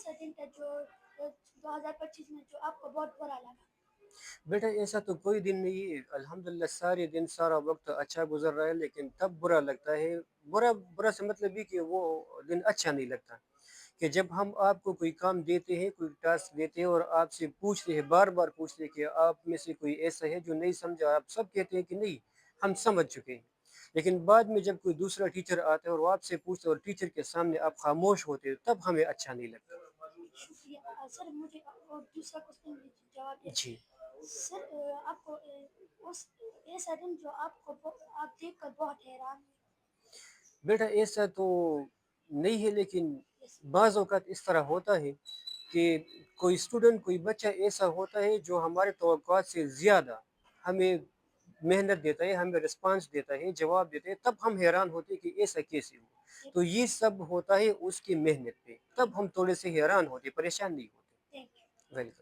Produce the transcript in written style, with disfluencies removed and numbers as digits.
سا دن تھا جو 2025 میں جو آپ کو بہت برا لگا؟ بیٹا ایسا تو کوئی دن نہیں ہے، الحمدللہ سارے دن سارا وقت اچھا گزر رہا ہے، لیکن تب برا لگتا ہے۔ برا برا سے مطلب یہ کہ وہ دن اچھا نہیں لگتا، کہ جب ہم آپ کو کوئی کام دیتے ہیں، کوئی ٹاسک دیتے ہیں اور آپ سے پوچھتے ہیں، بار بار پوچھتے ہیں کہ آپ میں سے کوئی ایسا ہے جو نہیں سمجھا، آپ سب کہتے ہیں کہ نہیں ہم سمجھ چکے ہیں، لیکن بعد میں جب کوئی دوسرا ٹیچر آتا ہے اور وہ آپ سے پوچھتا ہے اور ٹیچر کے سامنے آپ خاموش ہوتے ہیں، تب ہمیں اچھا نہیں لگتا۔ شکریہ سر، مجھے اور دوسرا کوشچن جواب دے جی سر۔ آپ کو اس ایسا دن جو آپ کو آپ دیکھ کر بہت حیران ہوئے؟ بیٹا ایسا تو نہیں ہے، لیکن بعض اوقات اس طرح ہوتا ہے کہ کوئی اسٹوڈنٹ کوئی بچہ ایسا ہوتا ہے جو ہمارے توقعات سے زیادہ ہمیں محنت دیتا ہے، ہمیں رسپانس دیتا ہے، جواب دیتا ہے، تب ہم حیران ہوتے ہیں کہ ایسا کیسے ہو۔ تو یہ سب ہوتا ہے اس کی محنت پہ، تب ہم تھوڑے سے حیران ہوتے، پریشان نہیں ہوتے۔ Thank you. ویلکم۔